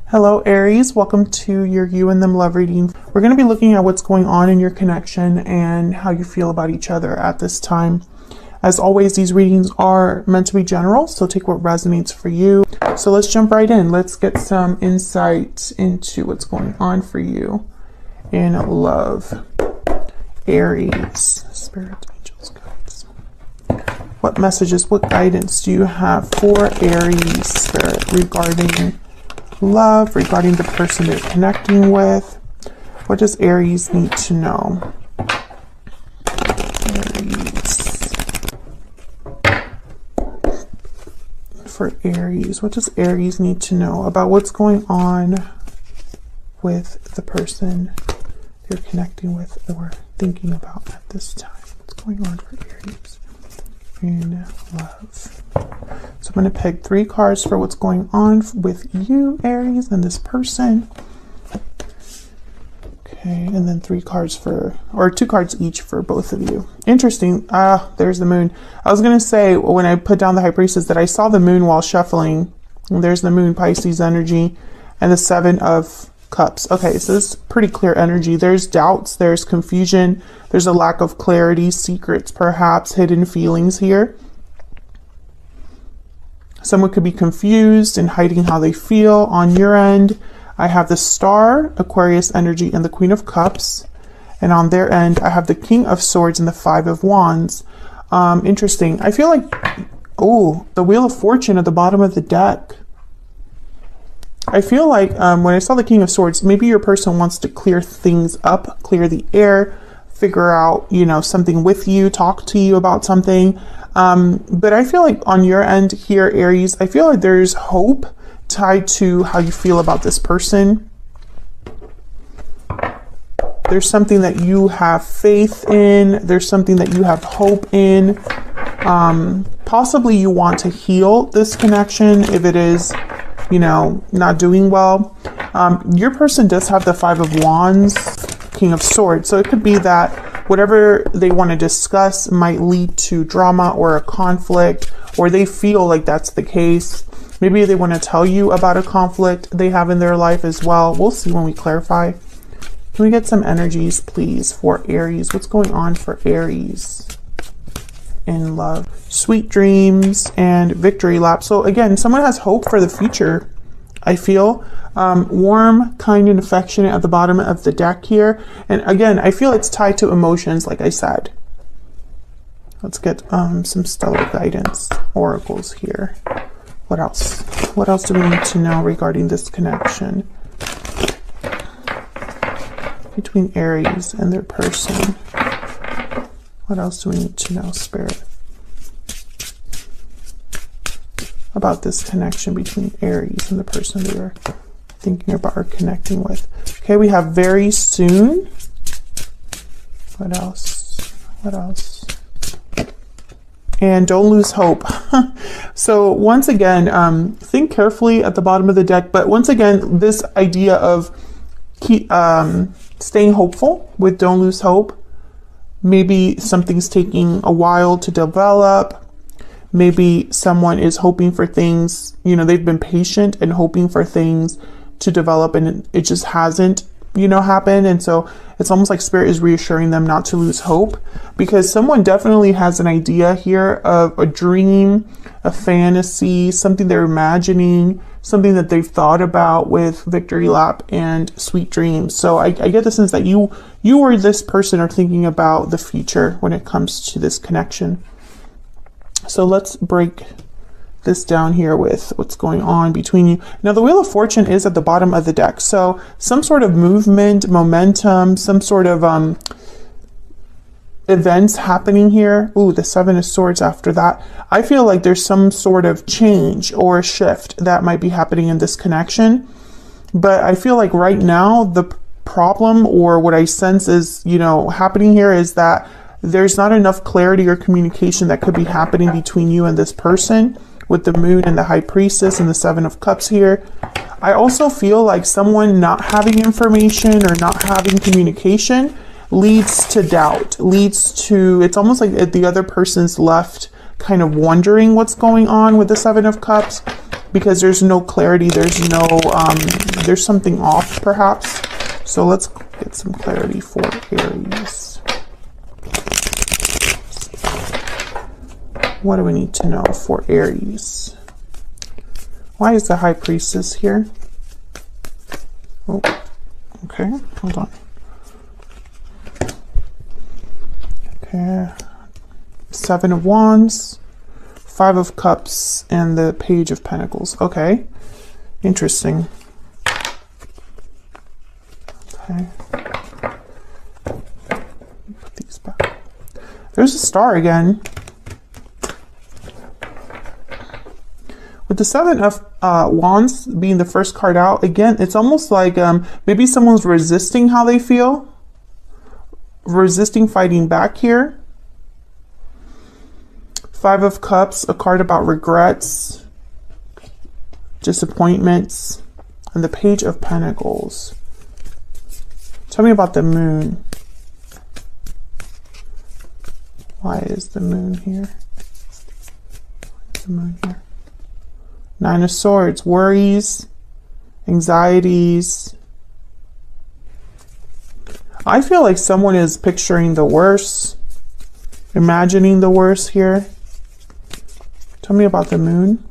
Hello Aries, welcome to your You and Them love reading. We're going to be looking at what's going on in your connection and how you feel about each other at this time. As always, these readings are meant to be general, so take what resonates for you. So let's jump right in. Let's get some insight into what's going on for you in love. Aries, spirit, angels, guides. What messages, what guidance do you have for Aries, spirit, regarding love, regarding the person they're connecting with? What does Aries need to know? Aries. For Aries, what does Aries need to know about what's going on with the person they're connecting with or thinking about at this time? What's going on for Aries in love? So I'm going to pick 3 cards for what's going on with you, Aries, and this person. Okay, and then 3 cards for, or 2 cards each for both of you. Interesting. There's the moon. I was going to say, when I put down the High Priestess, that I saw the moon while shuffling. And there's the moon, Pisces energy, and the 7 of Cups. Okay, so this is pretty clear energy. There's doubts, there's confusion, there's a lack of clarity, secrets, perhaps hidden feelings here. Someone could be confused and hiding how they feel. On your end, I have the Star, Aquarius energy, and the Queen of Cups. And on their end, I have the King of Swords and the 5 of Wands. Interesting. I feel like, oh, the Wheel of Fortune at the bottom of the deck. I feel like when I saw the King of Swords, maybe your person wants to clear things up, clear the air, figure out, you know, something with you, talk to you about something. But I feel like on your end here, Aries, I feel like there's hope tied to how you feel about this person. There's something that you have faith in. There's something that you have hope in. Possibly you want to heal this connection if it is, you know, not doing well. Your person does have the 5 of Wands, King of Swords. So it could be that whatever they want to discuss might lead to drama or a conflict, or they feel like that's the case. Maybe they want to tell you about a conflict they have in their life as well. We'll see when we clarify. Can we get some energies, please, for Aries? What's going on for Aries in love? Sweet dreams and victory lap. So again, someone has hope for the future, I feel. Warm, kind, and affectionate at the bottom of the deck here. And again, I feel it's tied to emotions, like I said. Let's get some stellar guidance oracles here. What else? What else do we need to know regarding this connection between Aries and their person? What else do we need to know, Spirit, about this connection between Aries and the person they are thinking about or connecting with? Okay, we have very soon. What else? What else? And don't lose hope. So once again, think carefully at the bottom of the deck. But once again, this idea of staying hopeful with don't lose hope. Maybe something's taking a while to develop. Maybe someone is hoping for things, you know, they've been patient and hoping for things to develop and it just hasn't, you know, happened. And so it's almost like Spirit is reassuring them not to lose hope, because someone definitely has an idea here of a dream, a fantasy, something they're imagining, something that they've thought about with victory lap and sweet dreams. So I get the sense that you or this person are thinking about the future when it comes to this connection. So let's break this down here with what's going on between you. Now the Wheel of Fortune is at the bottom of the deck. So some sort of movement, momentum, some sort of events happening here. Ooh, the 7 of Swords after that. I feel like there's some sort of change or shift that might be happening in this connection. But I feel like right now the problem, or what I sense is, you know, happening here, is that there's not enough clarity or communication that could be happening between you and this person, with the moon and the High Priestess and the 7 of Cups here. I also feel like someone not having information or not having communication leads to doubt, leads to, it's almost like the other person's left kind of wondering what's going on with the 7 of Cups. because there's no clarity. There's no, there's something off perhaps. So let's get some clarity for Aries. What do we need to know for Aries? Why is the High Priestess here? Oh, okay, hold on. Okay, Seven of Wands, Five of Cups, and the Page of Pentacles. Okay, interesting. Okay, put these back. There's a star again. With the Seven of Wands being the first card out, again, it's almost like maybe someone's resisting how they feel. Resisting fighting back here. Five of Cups, a card about regrets, disappointments, and the Page of Pentacles. Tell me about the Moon. Why is the Moon here? Why is the Moon here? Nine of Swords, worries, anxieties. I feel like someone is picturing the worst, imagining the worst here. Tell me about the Moon.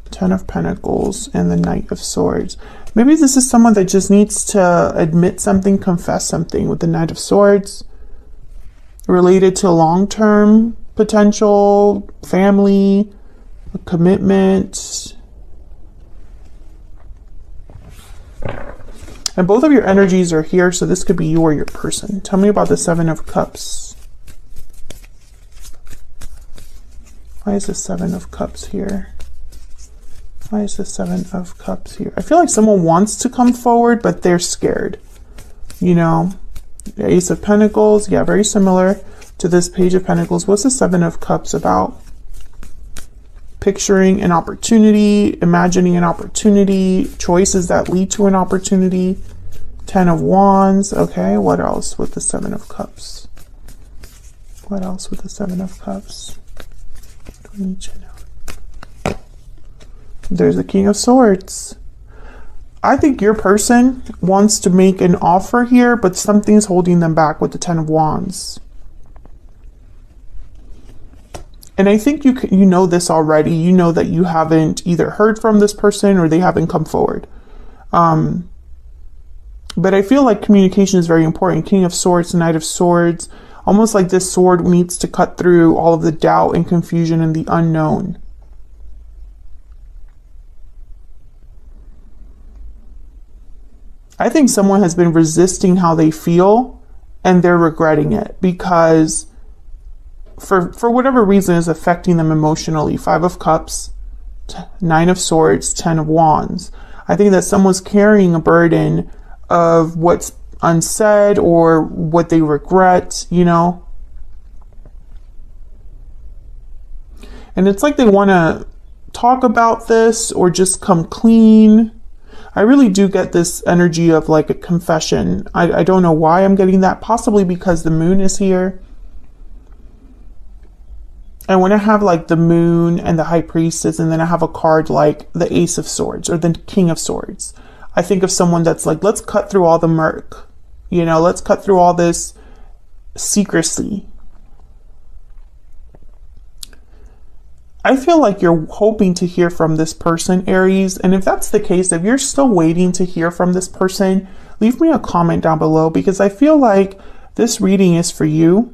Ten of Pentacles and the Knight of Swords. Maybe this is someone that just needs to admit something, confess something with the Knight of Swords. Related to long-term potential, family, a commitment. And both of your energies are here, so this could be you or your person. Tell me about the Seven of Cups. Why is the Seven of Cups here? Why is the Seven of Cups here? I feel like someone wants to come forward, but they're scared. You know, the Ace of Pentacles, yeah, very similar to this Page of Pentacles. What's the Seven of Cups about? Picturing an opportunity, imagining an opportunity, choices that lead to an opportunity. Ten of Wands. Okay, what else with the Seven of Cups? What else with the Seven of Cups? What do we need to know? There's the King of Swords. I think your person wants to make an offer here, but something's holding them back with the Ten of Wands. And I think you know this already. You know that you haven't either heard from this person or they haven't come forward. But I feel like communication is very important. King of Swords, Knight of Swords. Almost like this sword needs to cut through all of the doubt and confusion and the unknown. I think someone has been resisting how they feel and they're regretting it because for whatever reason is affecting them emotionally. Five of Cups, Nine of Swords, Ten of Wands. I think that someone's carrying a burden of what's unsaid or what they regret, you know. And it's like they want to talk about this or just come clean. I really do get this energy of like a confession. I don't know why I'm getting that. Possibly because the Moon is here. And when I have like the Moon and the High Priestess, and then I have a card like the Ace of Swords or the King of Swords, I think of someone that's like, let's cut through all the murk. You know, let's cut through all this secrecy. I feel like you're hoping to hear from this person, Aries. And if that's the case, if you're still waiting to hear from this person, leave me a comment down below because I feel like this reading is for you.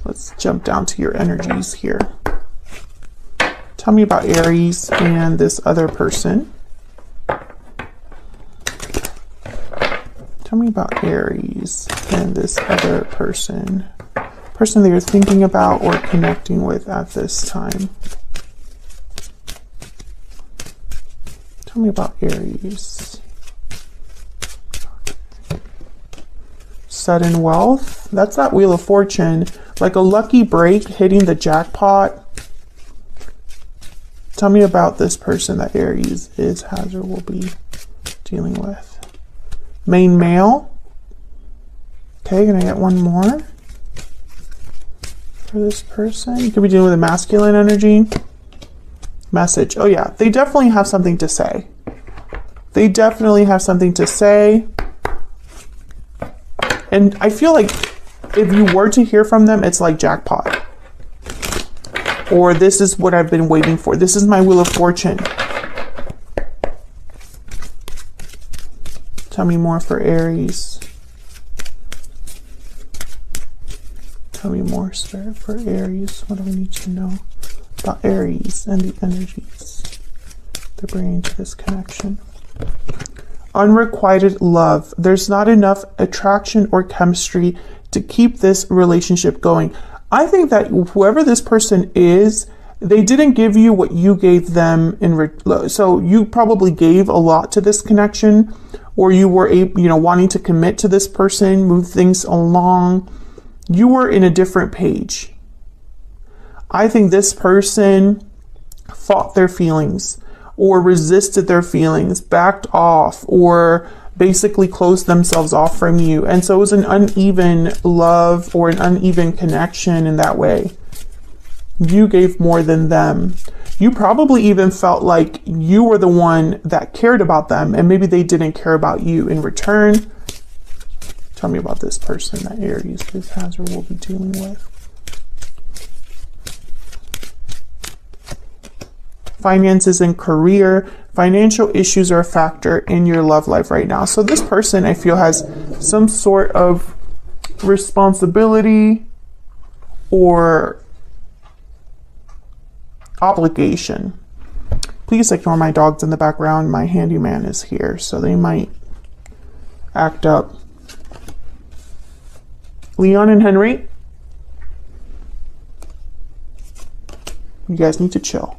Let's jump down to your energies here. Tell me about Aries and this other person. Tell me about Aries and this other person. Person that you're thinking about or connecting with at this time. Tell me about Aries. Sudden wealth. That's that Wheel of Fortune. Like a lucky break hitting the jackpot. Tell me about this person that Aries is, has, or will be dealing with. Main male. Okay, can I get one more? for this person? You could be dealing with a masculine energy. Message. Oh yeah, they definitely have something to say. They definitely have something to say. And I feel like if you were to hear from them, it's like jackpot. Or this is what I've been waiting for. This is my wheel of fortune. Tell me more for Aries. Tell me more, Spirit, for Aries. What do we need to know about Aries and the energies they're bringing to this connection? Unrequited love. There's not enough attraction or chemistry to keep this relationship going. I think that whoever this person is, they didn't give you what you gave them so you probably gave a lot to this connection, or you were wanting to commit to this person, move things along. You were in a different page. I think this person fought their feelings or resisted their feelings, backed off, or basically closed themselves off from you. And so it was an uneven love or an uneven connection in that way. You gave more than them. You probably even felt like you were the one that cared about them, and maybe they didn't care about you in return. Tell me about this person that Aries has or will be dealing with. Finances and career. Financial issues are a factor in your love life right now. So this person, I feel, has some sort of responsibility or obligation. Please ignore my dogs in the background. My handyman is here, so they might act up. Leon and Henry, you guys need to chill.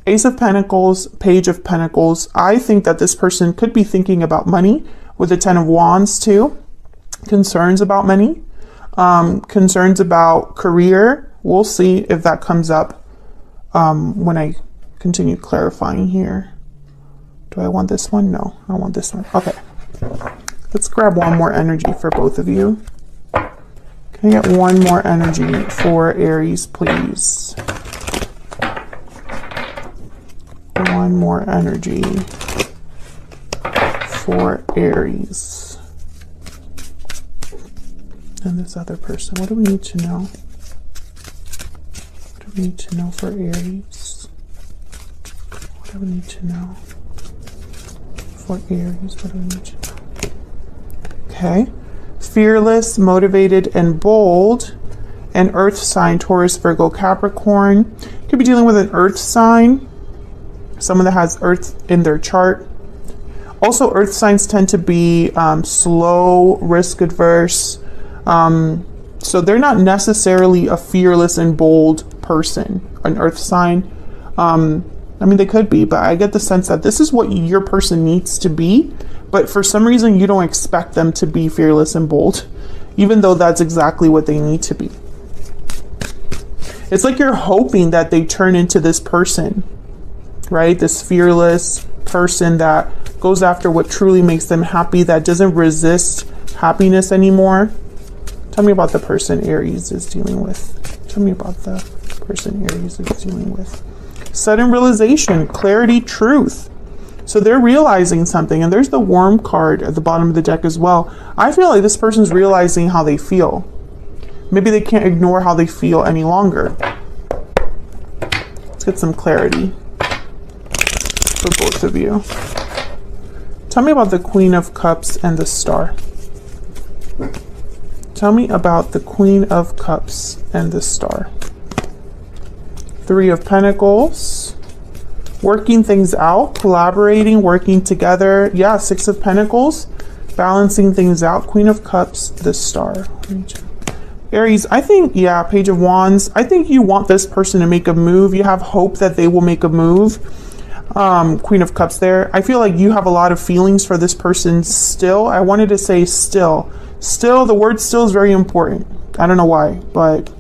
Ace of Pentacles, Page of Pentacles. I think that this person could be thinking about money with the Ten of Wands too. Concerns about money, concerns about career. We'll see if that comes up when I continue clarifying here. Do I want this one? No, I want this one. Okay. Let's grab one more energy for both of you. Can I get one more energy for Aries, please? One more energy for Aries. And this other person. What do we need to know? What do we need to know for Aries? What do we need to know for Aries? What do we need to know? Okay. Fearless, motivated, and bold. An earth sign, Taurus, Virgo, Capricorn. Could be dealing with an earth sign. Someone that has earth in their chart. Also, earth signs tend to be slow, risk adverse. So they're not necessarily a fearless and bold person, an earth sign. I mean, they could be, but I get the sense that this is what your person needs to be. But for some reason, you don't expect them to be fearless and bold, even though that's exactly what they need to be. It's like you're hoping that they turn into this person, right? This fearless person that goes after what truly makes them happy, that doesn't resist happiness anymore. Tell me about the person Aries is dealing with. Tell me about the person Aries is dealing with. Sudden realization, clarity, truth. So they're realizing something, and there's the Worm card at the bottom of the deck as well. I feel like this person's realizing how they feel. Maybe they can't ignore how they feel any longer. Let's get some clarity for both of you. Tell me about the Queen of Cups and the Star. Tell me about the Queen of Cups and the Star. Three of Pentacles. Working things out, collaborating, working together. Yeah, Six of Pentacles. Balancing things out. Queen of Cups, the Star. Aries, I think, yeah, Page of Wands. I think you want this person to make a move. You have hope that they will make a move. Queen of Cups there. I feel like you have a lot of feelings for this person still. I wanted to say still. Still, the word still is very important. I don't know why, but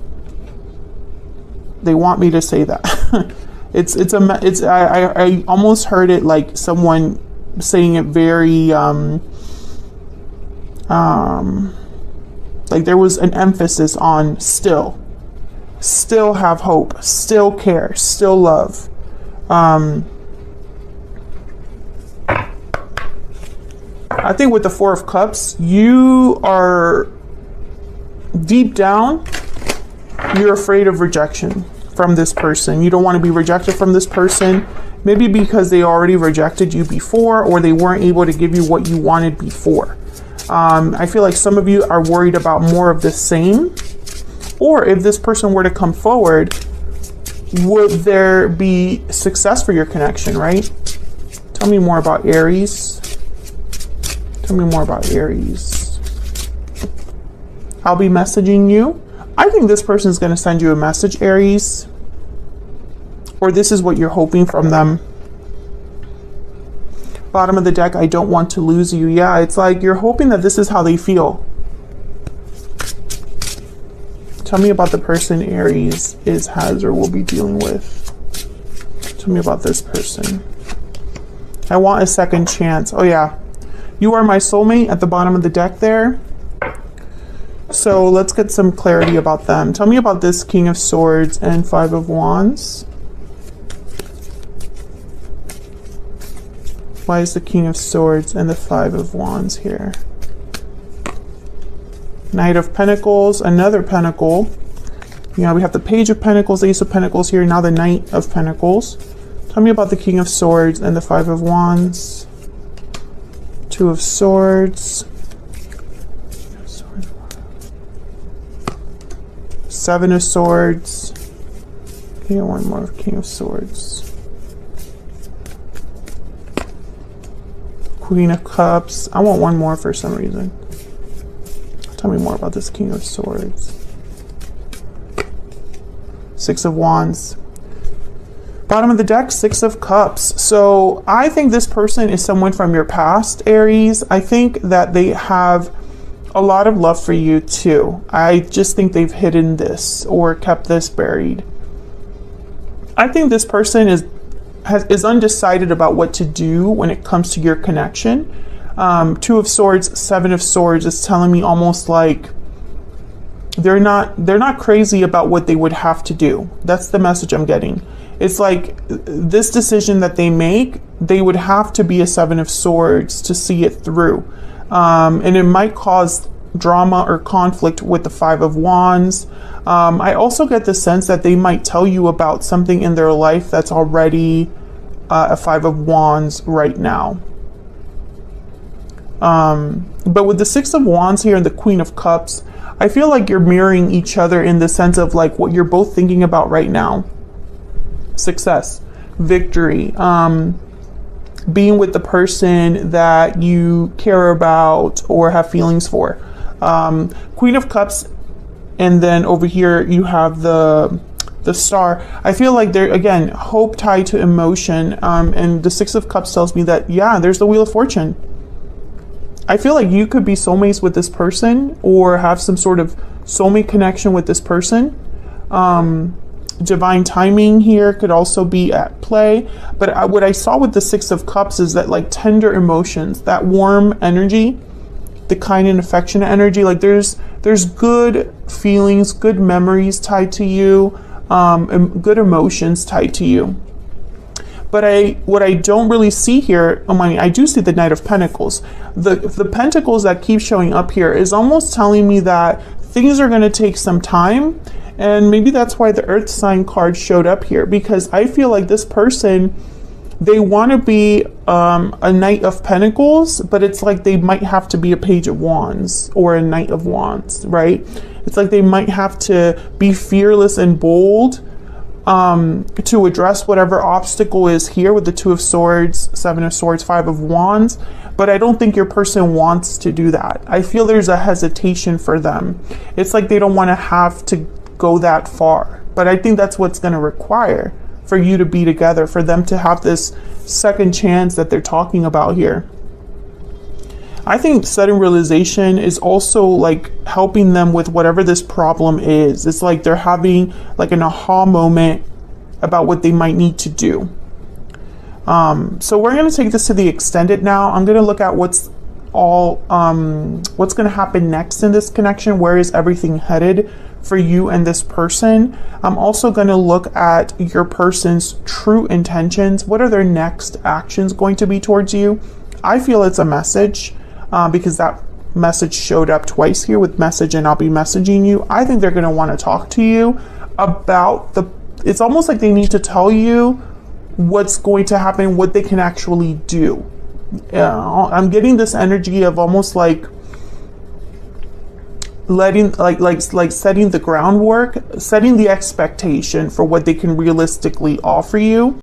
they want me to say that. I almost heard it like someone saying it very, like there was an emphasis on still. still have hope, still care, still love. I think with the Four of Cups, you are deep down, you're afraid of rejection from this person. You don't want to be rejected from this person, maybe because they already rejected you before, or they weren't able to give you what you wanted before. I feel like some of you are worried about more of the same, or if this person were to come forward, would there be success for your connection, right? Tell me more about Aries. Tell me more about Aries. I'll be messaging you. I think this person is going to send you a message, Aries. Or this is what you're hoping from them. Bottom of the deck, I don't want to lose you. Yeah, it's like you're hoping that this is how they feel. Tell me about the person Aries is, has, or will be dealing with. Tell me about this person. I want a second chance. Oh yeah. You are my soulmate at the bottom of the deck there. So let's get some clarity about them. Tell me about this King of Swords and Five of Wands. Why is the King of Swords and the Five of Wands here? Knight of Pentacles, another Pentacle. You know, we have the Page of Pentacles, Ace of Pentacles here, now the Knight of Pentacles. Tell me about the King of Swords and the Five of Wands. Two of Swords. Seven of Swords. Okay, one more King of Swords. Queen of Cups. I want one more for some reason. Tell me more about this King of Swords. Six of Wands. Bottom of the deck, Six of Cups. So I think this person is someone from your past, Aries. I think that they have a lot of love for you too. I just think they've hidden this or kept this buried. I think this person is undecided about what to do when it comes to your connection. Two of Swords, Seven of Swords is telling me almost like they're not crazy about what they would have to do. That's the message I'm getting. It's like this decision that they make, they would have to be a Seven of Swords to see it through. And it might cause drama or conflict with the Five of Wands. I also get the sense that they might tell you about something in their life that's already a Five of Wands right now. But with the Six of Wands here and the Queen of Cups, I feel like you're mirroring each other in the sense of like what you're both thinking about right now. Success, victory, being with the person that you care about or have feelings for. Queen of Cups, and then over here you have the Star. I feel like there again hope tied to emotion, and the Six of Cups tells me that yeah, there's the Wheel of Fortune. I feel like you could be soulmates with this person or have some sort of soulmate connection with this person. Divine timing here could also be at play, but what I saw with the Six of Cups is that like tender emotions, that warm energy, the kind and affectionate energy, like there's good feelings, good memories tied to you, and good emotions tied to you. But what I don't really see here, I do see the Knight of Pentacles. The Pentacles that keep showing up here is almost telling me that things are going to take some time. And maybe that's why the Earth sign card showed up here, because I feel like this person, they want to be a Knight of Pentacles, but it's like they might have to be a Page of Wands or a Knight of Wands, right? It's like they might have to be fearless and bold to address whatever obstacle is here with the Two of Swords, Seven of Swords, Five of Wands. But I don't think your person wants to do that. I feel there's a hesitation for them. It's like they don't want to have to go that far. But I think that's what's going to require for you to be together, for them to have this second chance that they're talking about here. I think sudden realization is also like helping them with whatever this problem is. It's like they're having like an aha moment about what they might need to do. So we're going to take this to the extended now. I'm going to look at what's all, what's going to happen next in this connection. Where is everything headed for you and this person? I'm also going to look at your person's true intentions. What are their next actions going to be towards you? I feel it's a message, because that message showed up twice here with message and I'll be messaging you. I think they're going to want to talk to you about it's almost like they need to tell you what's going to happen, what they can actually do. I'm getting this energy of almost like letting, like setting the groundwork, setting the expectation for what they can realistically offer you.